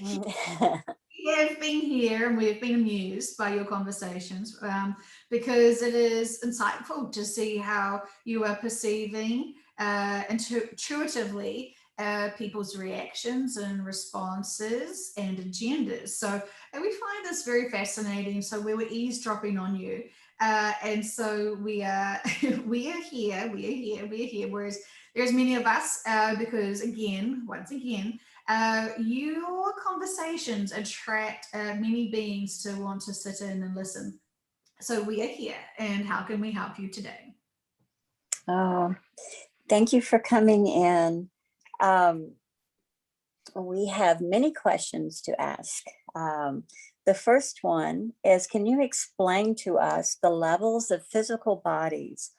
We have been here and we've been amused by your conversations, because it is insightful to see how you are perceiving intuitively people's reactions and responses and agendas. So and we find this very fascinating. So we were eavesdropping on you. And so we are we are here, we are here, we are here. Whereas there's many of us, because again, once again, your conversations attract many beings to want to sit in and listen. So we are here, and how can we help you today? Oh, thank you for coming in. We have many questions to ask. The first one is, can you explain to us the levels of physical bodies?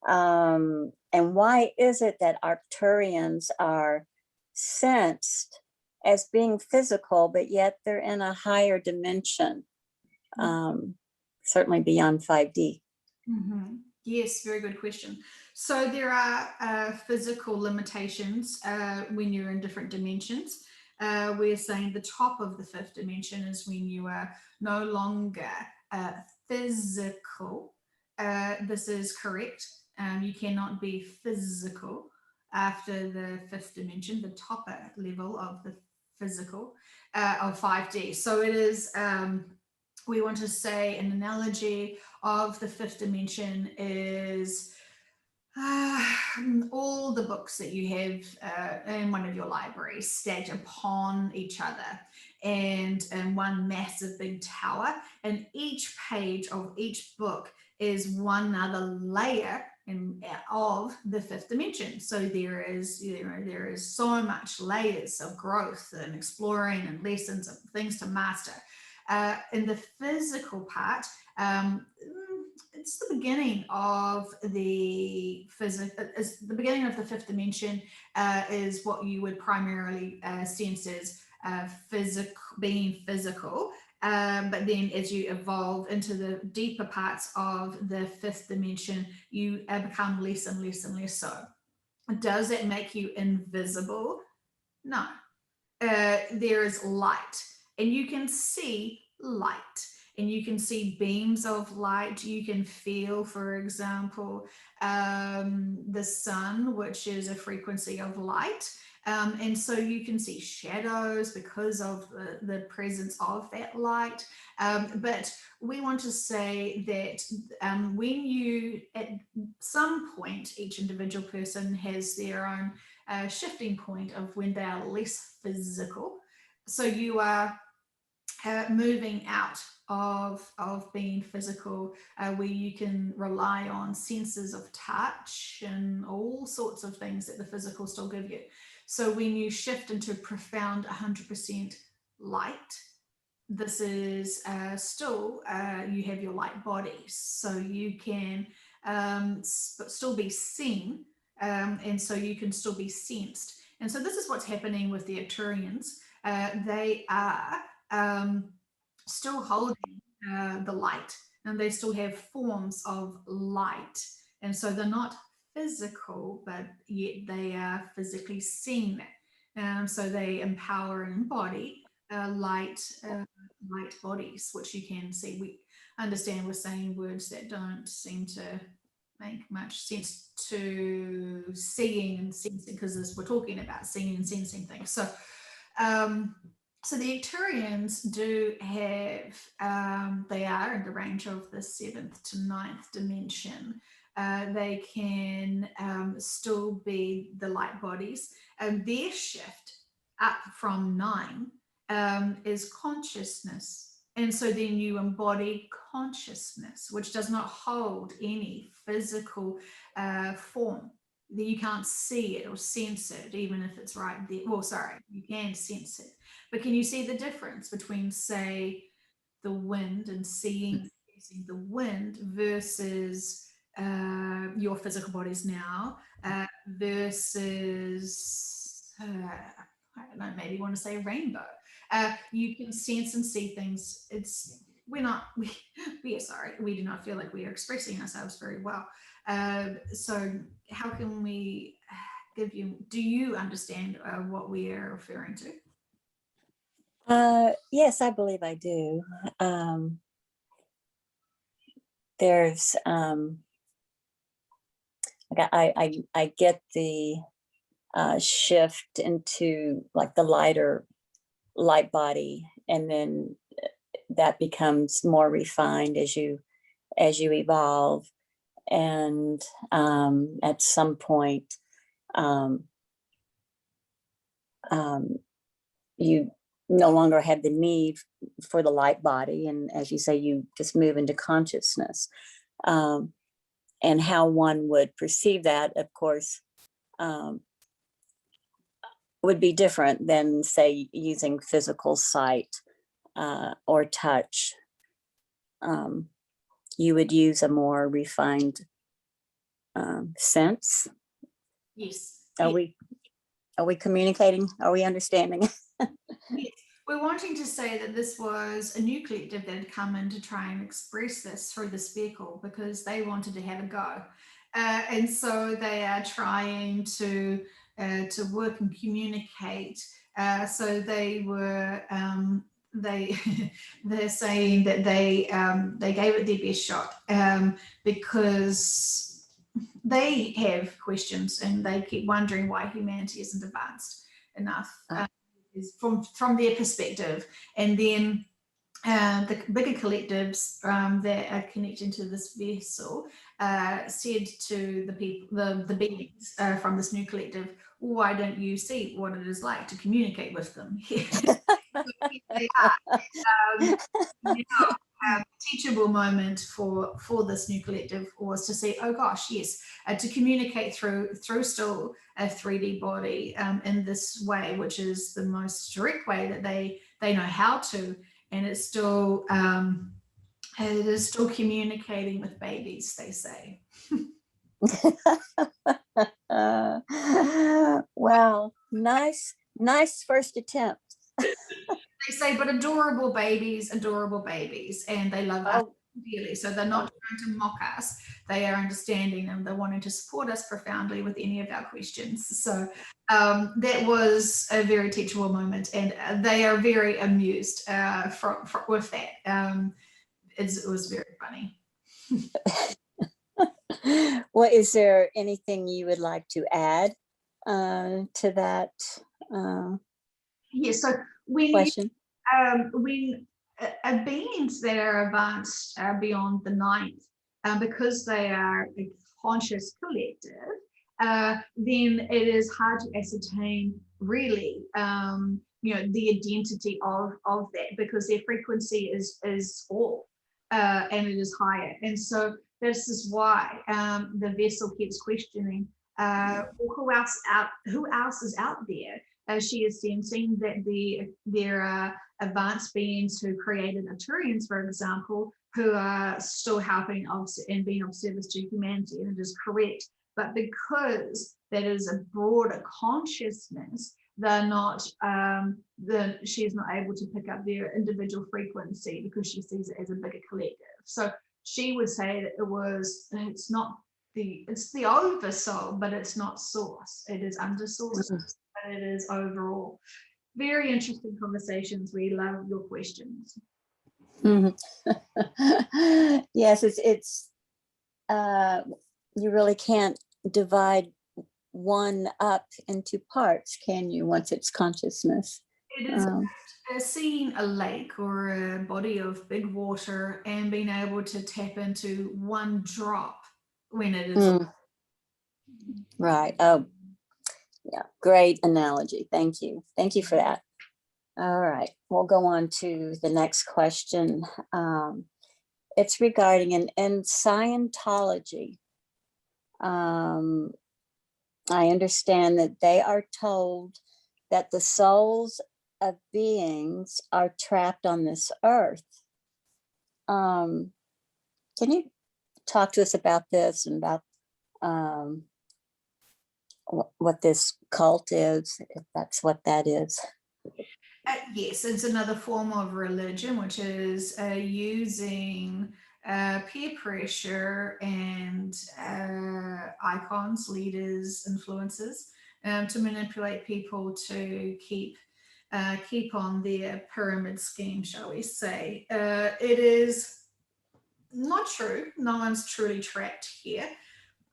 And why is it that Arcturians are sensed as being physical, but yet they're in a higher dimension, certainly beyond 5D? Mm-hmm. Yes, very good question. So there are physical limitations when you're in different dimensions. We're saying the top of the fifth dimension is when you are no longer physical. This is correct. You cannot be physical after the fifth dimension, the topper level of the physical of 5D. So it is, we want to say an analogy of the fifth dimension is all the books that you have in one of your libraries stacked upon each other and one massive big tower, and each page of each book is one other layer of the fifth dimension. So there is, there is so much layers of growth and exploring and lessons and things to master. In the physical part, it's the beginning of the the beginning of the fifth dimension is what you would primarily sense as physical, being physical. But then as you evolve into the deeper parts of the fifth dimension, you become less and less and less so. Does it make you invisible? No. There is light, and you can see light, and you can see beams of light. You can feel, for example, the sun, which is a frequency of light. And so you can see shadows because of the presence of that light. But we want to say that when you, at some point, each individual person has their own shifting point of when they are less physical. So you are moving out of being physical, where you can rely on senses of touch and all sorts of things that the physical still give you. So when you shift into profound 100% light, this is still, you have your light bodies, so you can still be seen, and so you can still be sensed. And so this is what's happening with the Arcturians. They are still holding the light, and they still have forms of light. And so they're not physical, but yet they are physically seen. So they empower and embody light bodies, which you can see. We understand we're saying words that don't seem to make much sense to seeing and sensing, because we're talking about seeing and sensing things. So so the Arcturians do have, they are in the range of the seventh to ninth dimension. They can still be the light bodies. And their shift up from 9 is consciousness. And so then you embody consciousness, which does not hold any physical form. You can't see it or sense it, even if it's right there. Well, sorry, you can sense it. But can you see the difference between, say, the wind and seeing the wind versus your physical bodies now versus, I don't know, maybe you want to say a rainbow. You can sense and see things. We're not, we are sorry, we do not feel like we are expressing ourselves very well. So how can we do you understand what we are referring to? Yes, I believe I do. There's, I get the shift into like the light body, and then that becomes more refined as you evolve, and at some point, um, um, you no longer have the need for the light body, and as you say, you just move into consciousness. Um, and how one would perceive that, of course, um, would be different than, say, using physical sight or touch. Um, you would use a more refined sense. Yes. Are we are we communicating? Are we understanding? Yes, we're wanting to say that this was a new collective that had come in to try and express this through this vehicle because they wanted to have a go. And so they are trying to work and communicate. So they were they they're saying that they gave it their best shot because they have questions and they keep wondering why humanity isn't advanced enough. Is from their perspective, and then the bigger collectives that are connecting to this vessel said to the people, the beings from this new collective, why don't you see what it is like to communicate with them? They are. You know, teachable moment for this new collective was to see, oh gosh, yes, to communicate through still a 3D body in this way, which is the most direct way that they know how to, and it is still communicating with babies, they say. Wow, nice first attempt. They say, but adorable babies, and they love us Oh, dearly. So they're not trying to mock us. They are understanding and they're wanting to support us profoundly with any of our questions. So that was a very teachable moment, and they are very amused with that. It was very funny. well, is there anything you would like to add to that Yes. So when question? when beings that are advanced beyond the ninth, because they are a conscious collective, then it is hard to ascertain really, the identity of that because their frequency is all, and it is higher. And so this is why the vessel keeps questioning, well, who else is out there? She is sensing that there are advanced beings who created Arturians, for example, who are still helping and being of service to humanity, and it is correct. But because that is a broader consciousness, they're not. She is not able to pick up their individual frequency because she sees it as a bigger collective. So she would say that it's the oversoul, but it's not source. It is under source, but it is overall. Very interesting conversations. We love your questions. Mhm. Yes, it's you really can't divide one up into parts, can you, once it's consciousness? It is seeing a lake or a body of big water and being able to tap into one drop when it is. Right. Oh, yeah. Great analogy. Thank you. Thank you for that. All right. We'll go on to the next question. It's regarding in Scientology. I understand that they are told that the souls of beings are trapped on this earth. Can you talk to us about this and about what this cult is, if that's what that is? Yes, it's another form of religion, which is using peer pressure and icons, leaders, influences to manipulate people to keep keep on their pyramid scheme, shall we say. It is not true. No one's truly trapped here.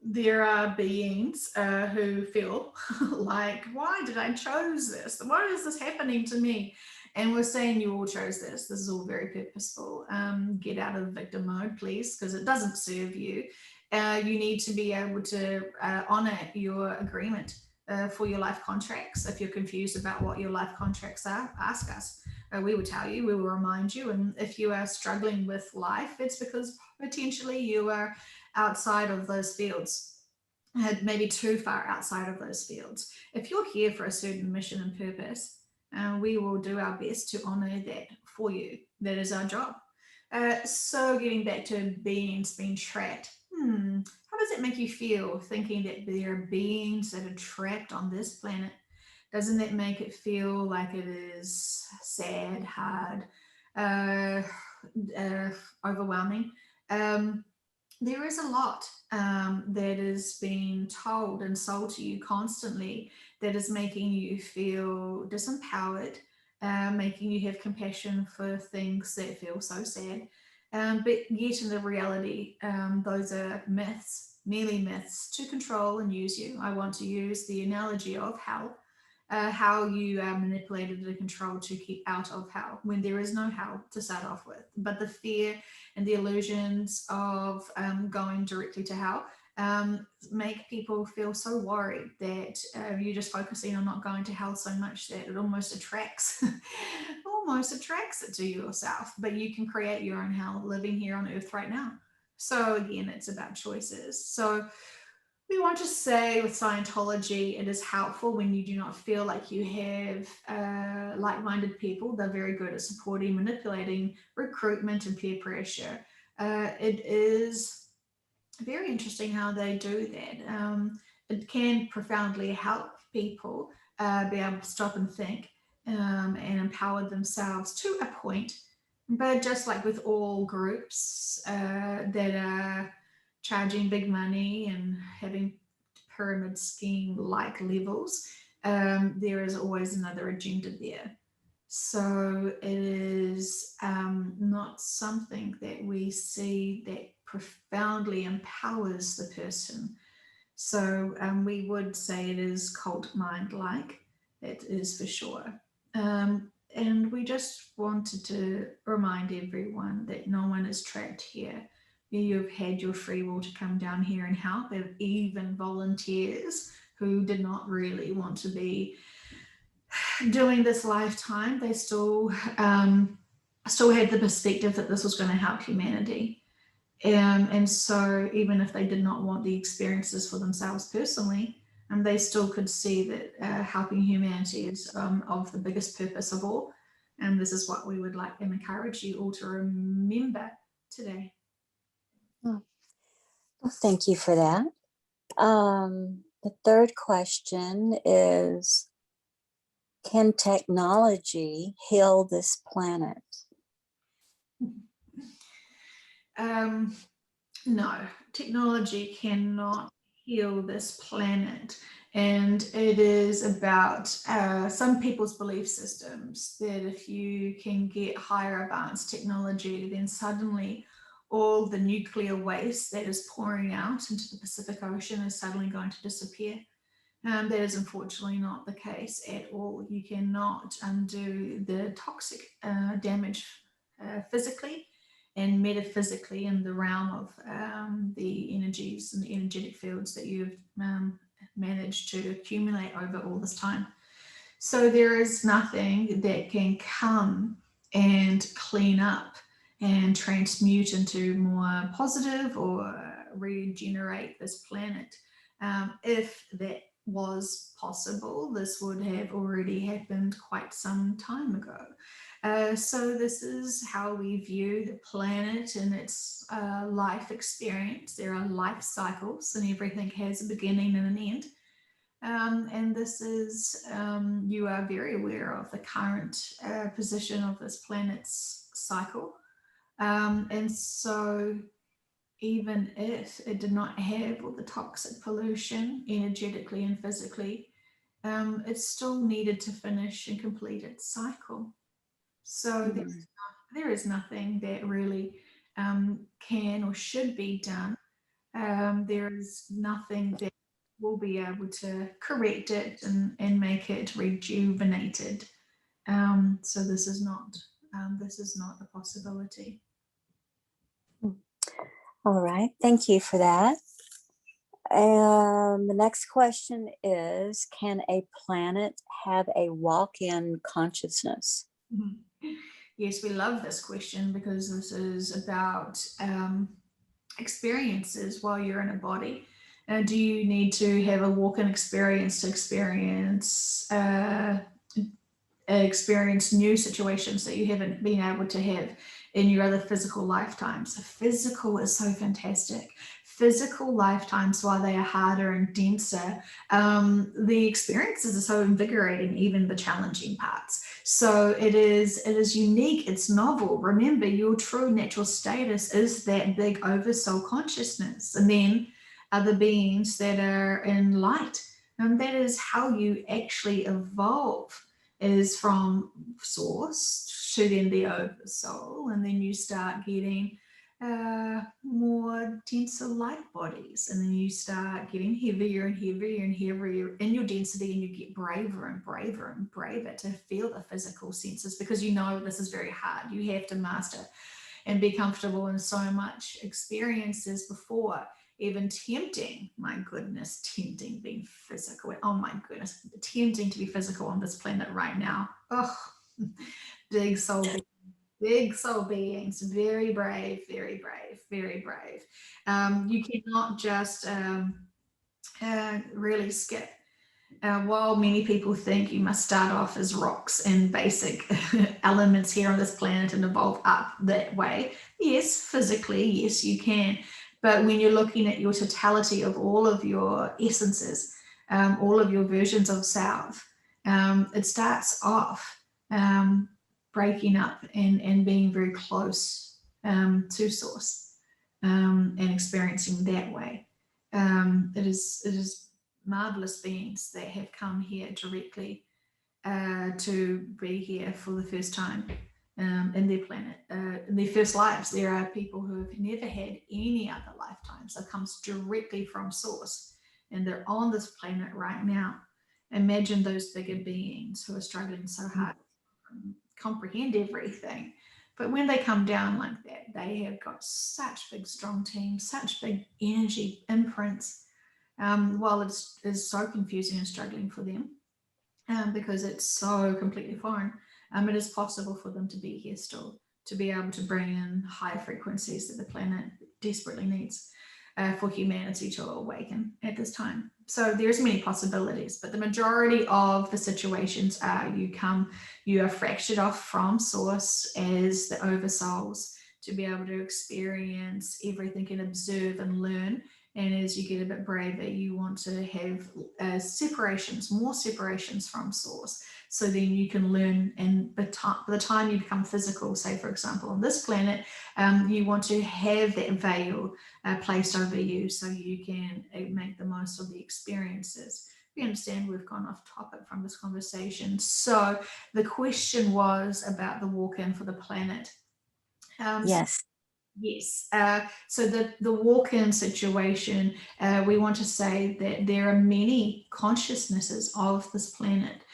There are beings who feel like, why did I chose this? Why is this happening to me? And we're saying you all chose this. This is all very purposeful. Get out of victim mode, please, because it doesn't serve you. You need to be able to honor your agreement for your life contracts. If you're confused about what your life contracts are, ask us. We will tell you, we will remind you. And if you are struggling with life, it's because potentially you are outside of those fields, maybe too far outside of those fields. If you're here for a certain mission and purpose, we will do our best to honor that for you. That is our job. So getting back to beings being trapped, how does it make you feel thinking that there are beings that are trapped on this planet? Doesn't that make it feel like it is sad, hard, uh, uh, overwhelming? Um, there is a lot that is being told and sold to you constantly that is making you feel disempowered, making you have compassion for things that feel so sad. But yet, in the reality, those are myths, merely myths to control and use you. I want to use the analogy of hell, how you are manipulated and controlled to keep out of hell when there is no hell to start off with. But the fear and the illusions of going directly to hell make people feel so worried that you're just focusing on not going to hell so much that it almost attracts it to yourself. But you can create your own hell living here on earth right now. So again, it's about choices. So we want to say with Scientology, it is helpful when you do not feel like you have like-minded people. They're very good at supporting, manipulating recruitment and peer pressure. It is very interesting how they do that. It can profoundly help people be able to stop and think and empower themselves to a point. But just like with all groups that are charging big money and having pyramid scheme like levels, there is always another agenda there. So it is not something that we see that profoundly empowers the person. So we would say it is cult mind like, it is for sure. And we just wanted to remind everyone that no one is trapped here. You've had your free will to come down here and help, even volunteers who did not really want to be doing this lifetime. They still had the perspective that this was going to help humanity. And so even if they did not want the experiences for themselves personally, they still could see that helping humanity is of the biggest purpose of all. And this is what we would like and encourage you all to remember today. Oh, well, thank you for that. The third question is, can technology heal this planet? No, technology cannot heal this planet. And it is about some people's belief systems that if you can get higher advanced technology, then suddenly all the nuclear waste that is pouring out into the Pacific Ocean is suddenly going to disappear. That is unfortunately not the case at all. You cannot undo the toxic damage physically and metaphysically in the realm of the energies and the energetic fields that you've managed to accumulate over all this time. So there is nothing that can come and clean up and transmute into more positive or regenerate this planet. If that was possible, this would have already happened quite some time ago. So this is how we view the planet and its life experience. There are life cycles and everything has a beginning and an end. And this is, you are very aware of the current position of this planet's cycle. And so even if it did not have all the toxic pollution energetically and physically, it's still needed to finish and complete its cycle. So Mhm. there is nothing that really can or should be done. There is nothing that will be able to correct it and make it rejuvenated. So this is not a possibility. All right. Thank you for that. The next question is, can a planet have a walk-in consciousness? Mhm. Yes, we love this question because this is about experiences while you're in a body. Do you need to have a walk-in experience to experience new situations that you haven't been able to have in your other physical lifetimes? Physical is so fantastic. Physical lifetimes, while they are harder and denser, the experiences are so invigorating, even the challenging parts. So it is unique, it's novel. Remember, your true natural status is that big oversoul consciousness, and then other beings that are in light. And that is how you actually evolve, is from source to then the oversoul, and then you start getting more denser light bodies, and then you start getting heavier and heavier and heavier in your density, and you get braver and braver and braver to feel the physical senses, because you know this is very hard. You have to master and be comfortable in so much experiences before even tempting, my goodness, tempting being physical. Oh my goodness, tempting to be physical on this planet right now. Oh, big soul, big soul beings, very brave, very brave, very brave. You cannot just really skip. While many people think you must start off as rocks and basic elements here on this planet and evolve up that way, yes, physically, yes, you can. But when you're looking at your totality of all of your essences, all of your versions of self, it starts off um, breaking up and being very close to source, and experiencing that way. It is marvelous beings that have come here directly to be here for the first time in their planet, in their first lives. There are people who have never had any other lifetimes that comes directly from source, and they're on this planet right now. Imagine those bigger beings who are struggling so hard to comprehend everything. But when they come down like that, they have got such big, strong teams, such big energy imprints. While it's so confusing and struggling for them, because it's so completely foreign, it is possible for them to be here still, to be able to bring in high frequencies that the planet desperately needs for humanity to awaken at this time. So there's many possibilities, but the majority of the situations are you are fractured off from source as the oversouls to be able to experience everything and observe and learn. And as you get a bit braver, you want to have separations, more separations from source. So then you can learn, and by the time you become physical, say for example on this planet, you want to have that veil placed over you so you can make the most of the experiences. You understand we've gone off topic from this conversation. So the question was about the walk-in for the planet. So Yes. yes. So the walk-in situation, we want to say that there are many consciousnesses of this planet.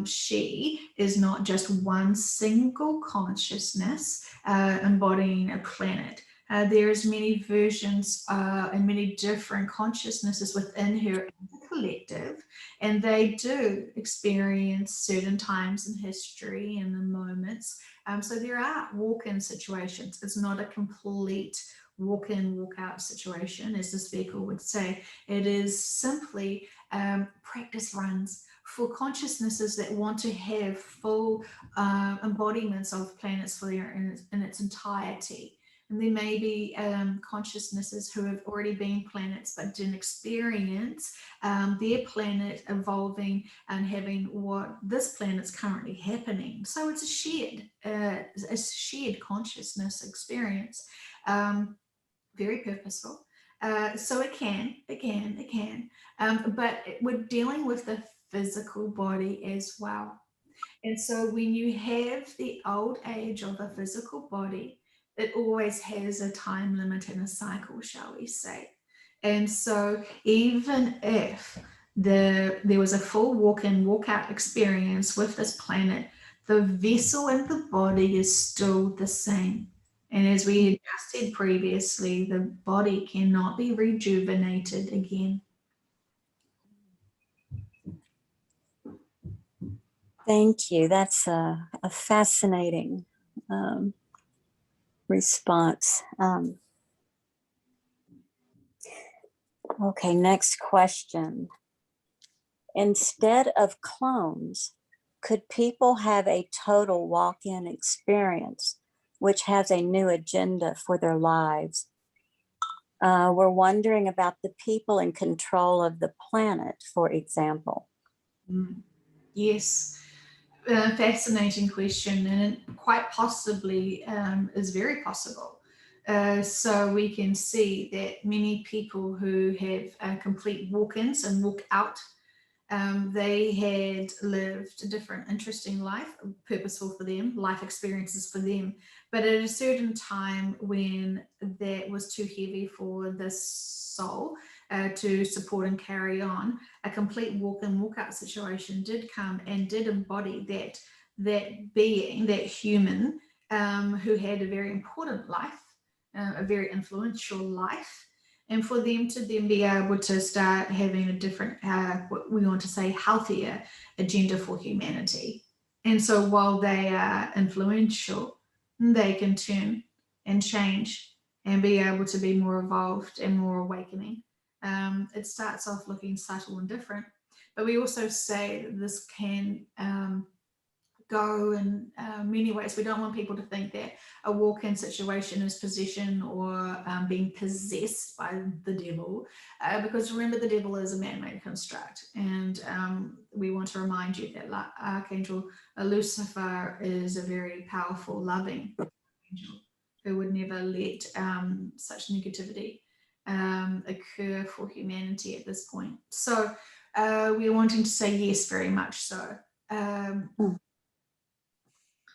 She is not just one single consciousness embodying a planet. There's many versions and many different consciousnesses within her collective, and they do experience certain times in history and the moments. So there are walk-in situations. It's not a complete walk-in, walk-out situation, as this vehicle would say. It is simply practice runs for consciousnesses that want to have full embodiments of planets for their in its entirety. And there may be consciousnesses who have already been planets but didn't experience their planet evolving and having what this planet's currently happening. So it's a shared consciousness experience, very purposeful. So it can. But we're dealing with the physical body as well. And so when you have the old age of a physical body, it always has a time limit and a cycle, shall we say. And so even if there was a full walk in, walk out experience with this planet, the vessel and the body is still the same. And as we had just said previously, the body cannot be rejuvenated again. Thank you. That's a fascinating response. Okay, next question. Instead of clones, could people have a total walk-in experience which has a new agenda for their lives? We're wondering about the people in control of the planet, for example. Yes, fascinating question, and it quite possibly is very possible. So we can see that many people who have complete walk-ins and walk-out, they had lived a different, interesting life, purposeful for them, life experiences for them. But at a certain time when that was too heavy for the soul to support and carry on, a complete walk in, walk out situation did come and did embody that being, that human who had a very important life, a very influential life, and for them to then be able to start having a different, what we want to say, healthier agenda for humanity. And so while they are influential, they can turn and change and be able to be more evolved and more awakening. It starts off looking subtle and different, but we also say that this can go in many ways. We don't want people to think that a walk-in situation is possession or being possessed by the devil, because remember, the devil is a man-made construct, and we want to remind you that Archangel Lucifer is a very powerful, loving angel who would never let such negativity occur for humanity at this point. So we're wanting to say yes, very much so.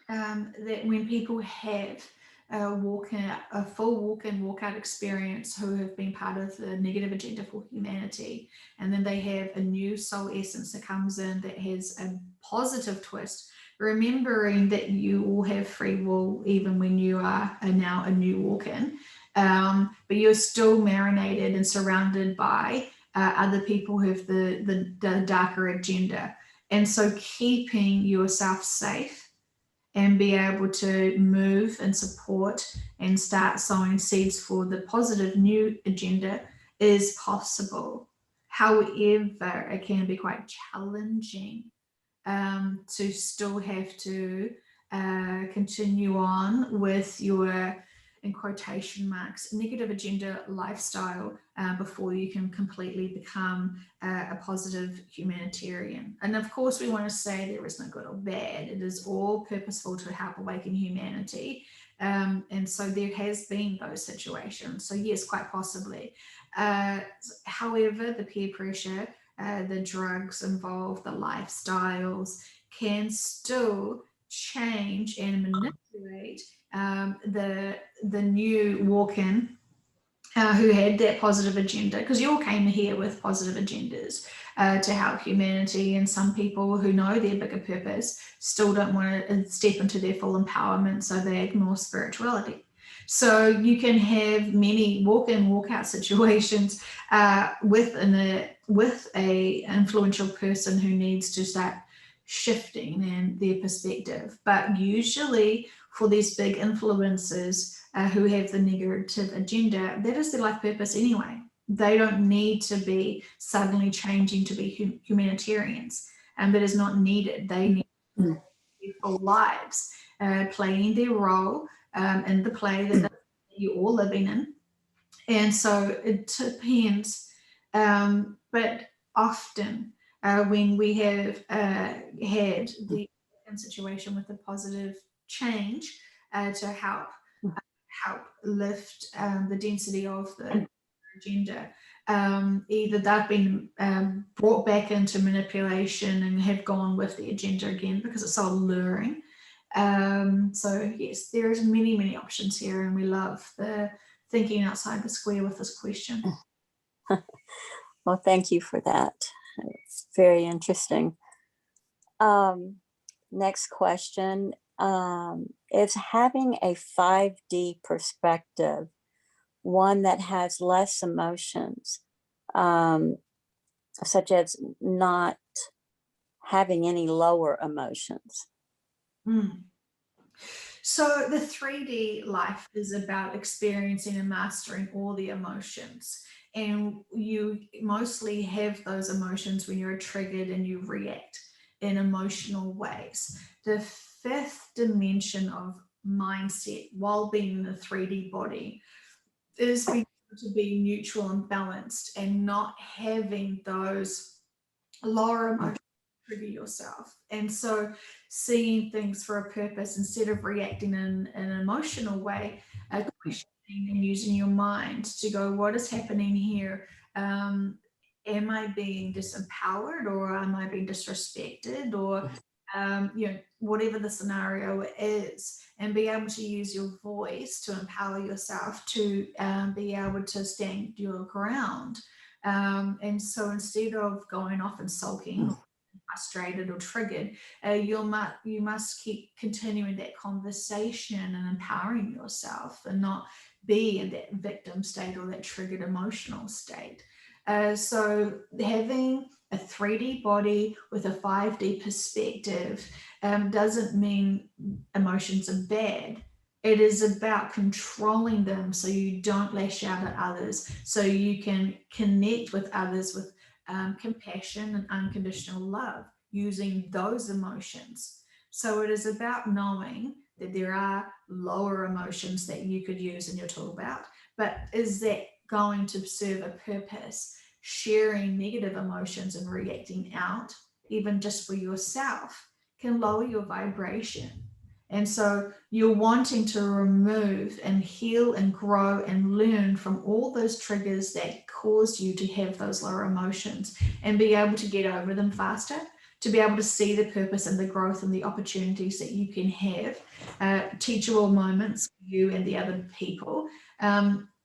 That when people have a full walk-in, walk-out experience who have been part of the negative agenda for humanity, and then they have a new soul essence that comes in that has a positive twist, remembering that you all have free will even when you are now a new walk-in, but you're still marinated and surrounded by other people who have the darker agenda. And so keeping yourself safe and be able to move and support and start sowing seeds for the positive new agenda is possible. However, it can be quite challenging to still have to continue on with your, in quotation marks, negative agenda lifestyle before you can completely become a positive humanitarian. And of course, we want to say there is no good or bad. It is all purposeful to help awaken humanity. And so there has been those situations. So yes, quite possibly. However, the peer pressure, the drugs involved, the lifestyles can still change and manipulate the new walk-in who had that positive agenda, because you all came here with positive agendas to help humanity, and some people who know their bigger purpose still don't want to step into their full empowerment, so they ignore spirituality. So you can have many walk-in, walk-out situations with a influential person who needs to start shifting and their perspective. But usually for these big influencers who have the negative agenda, that is their life purpose anyway. They don't need to be suddenly changing to be humanitarians, and that is not needed. They need their full lives playing their role in the play that you're all living in. And so it depends. But often when we have had the situation with a positive change to help lift the density of the agenda, Either they've been brought back into manipulation and have gone with the agenda again because it's so alluring. So yes, there is many options here, and we love the thinking outside the square with this question. Well, thank you for that. It's very interesting. Next question. Is having a 5D perspective one that has less emotions, such as not having any lower emotions? Mm. So the 3D life is about experiencing and mastering all the emotions. And you mostly have those emotions when you're triggered and you react in emotional ways. The fifth dimension of mindset, while being in the 3D body, is being able to be neutral and balanced and not having those lower emotions trigger yourself. And so seeing things for a purpose instead of reacting in an emotional way, questioning and using your mind to go, what is happening here? Am I being disempowered, or am I being disrespected, or whatever the scenario is, and be able to use your voice to empower yourself to be able to stand your ground. And so instead of going off and sulking, or frustrated or triggered, you must keep continuing that conversation and empowering yourself, and not be in that victim state or that triggered emotional state. So having a 3D body with a 5D perspective doesn't mean emotions are bad. It is about controlling them so you don't lash out at others, so you can connect with others with compassion and unconditional love using those emotions. So it is about knowing that there are lower emotions that you could use in your tool belt, but is that going to serve a purpose? Sharing negative emotions and reacting out, even just for yourself, can lower your vibration. And so you're wanting to remove and heal and grow and learn from all those triggers that caused you to have those lower emotions, and be able to get over them faster, to be able to see the purpose and the growth and the opportunities that you can have, teachable moments for you and the other people.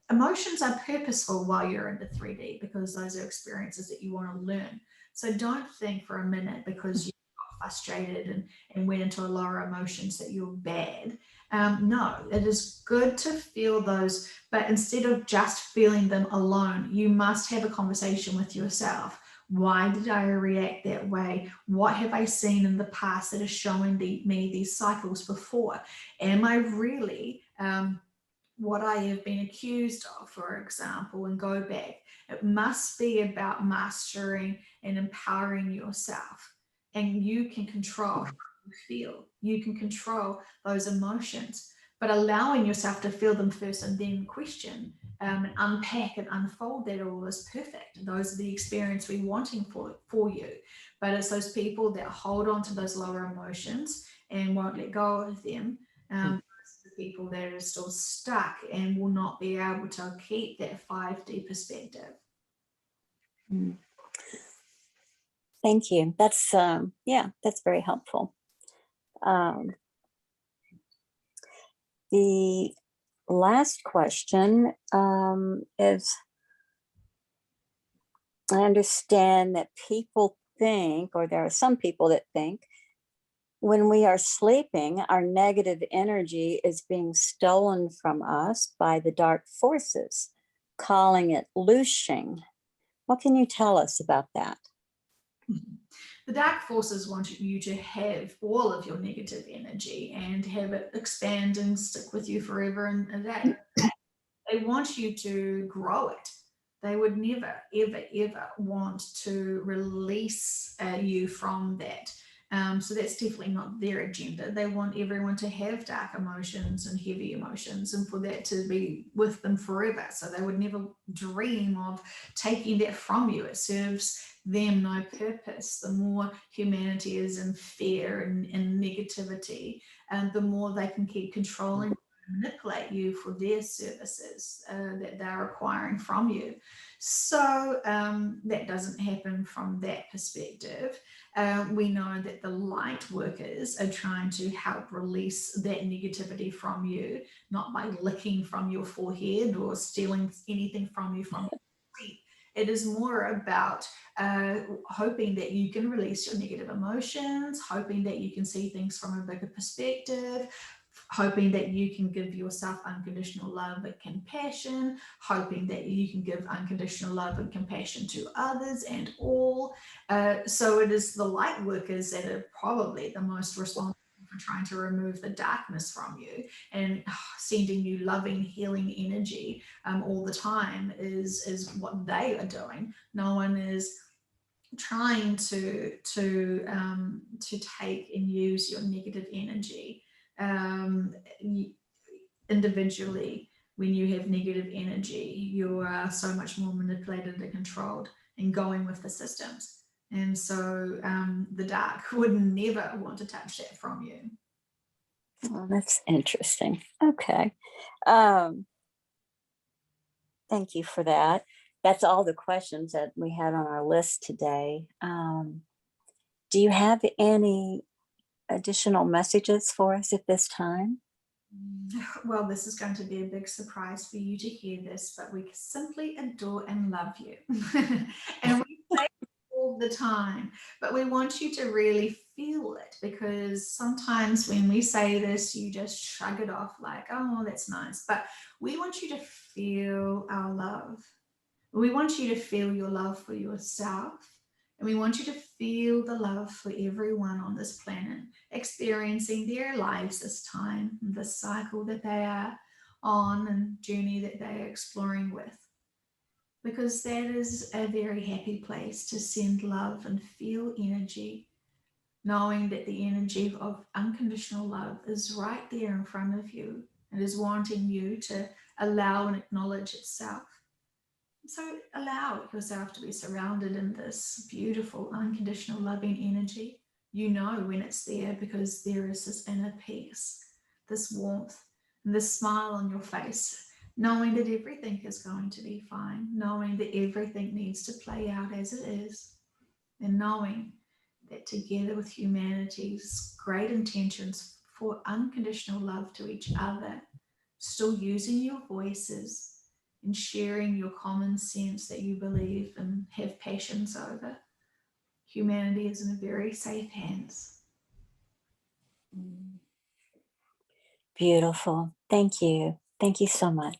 Emotions are purposeful while you're in the 3D, because those are experiences that you want to learn. So don't think for a minute because you got frustrated and went into lower emotions that you're bad. No, it is good to feel those, but instead of just feeling them alone, you must have a conversation with yourself. Why did I react that way? What have I seen in the past that is showing me these cycles before? Am I really what I have been accused of, for example, and go back? It must be about mastering and empowering yourself. And you can control how you feel, you can control those emotions, but allowing yourself to feel them first and then question and unpack and unfold that all is perfect. Those are the experience we're wanting for you. But it's those people that hold on to those lower emotions and won't let go of them. People that are still stuck and will not be able to keep that 5D perspective. Thank you. That's that's very helpful. The last question is, I understand that people think, or there are some people that think, when we are sleeping, our negative energy is being stolen from us by the dark forces, calling it looshing. What can you tell us about that? The dark forces want you to have all of your negative energy and have it expand and stick with you forever and a day. They want you to grow it. They would never, ever want to release you from that. So that's definitely not their agenda. They want everyone to have dark emotions and heavy emotions, and for that to be with them forever. So they would never dream of taking that from you. It serves them no purpose. The more humanity is in fear and negativity, the more they can keep controlling manipulate you for their services that they're requiring from you. So that doesn't happen from that perspective. We know that the light workers are trying to help release that negativity from you, not by licking from your forehead or stealing anything from you from your feet. It is more about hoping that you can release your negative emotions, hoping that you can see things from a bigger perspective, hoping that you can give yourself unconditional love and compassion, hoping that you can give unconditional love and compassion to others and all. So it is the light workers that are probably the most responsible for trying to remove the darkness from you, and sending you loving, healing energy all the time is what they are doing. No one is trying to take and use your negative energy um, individually. When you have negative energy, you are so much more manipulated and controlled and going with the systems. And so the dark would never want to touch that from you. Oh, that's interesting. Okay. Um, Thank you for that. That's all the questions that we had on our list today. Do you have any additional messages for us at this time? Well, this is going to be a big surprise for you to hear this, but we simply adore and love you. And we say it all the time, but we want you to really feel it, because sometimes when we say this, you just shrug it off like, oh, that's nice. But we want you to feel our love. We want you to feel your love for yourself. And we want you to feel the love for everyone on this planet, experiencing their lives this time, this cycle that they are on and journey that they are exploring with. Because that is a very happy place to send love and feel energy, knowing that the energy of unconditional love is right there in front of you and is wanting you to allow and acknowledge itself. So allow yourself to be surrounded in this beautiful, unconditional, loving energy. You know when it's there, because there is this inner peace, this warmth, and this smile on your face, knowing that everything is going to be fine, knowing that everything needs to play out as it is, and knowing that together with humanity's great intentions for unconditional love to each other, still using your voices and sharing your common sense that you believe and have passions over, humanity is in very safe hands. Beautiful. Thank you. Thank you so much.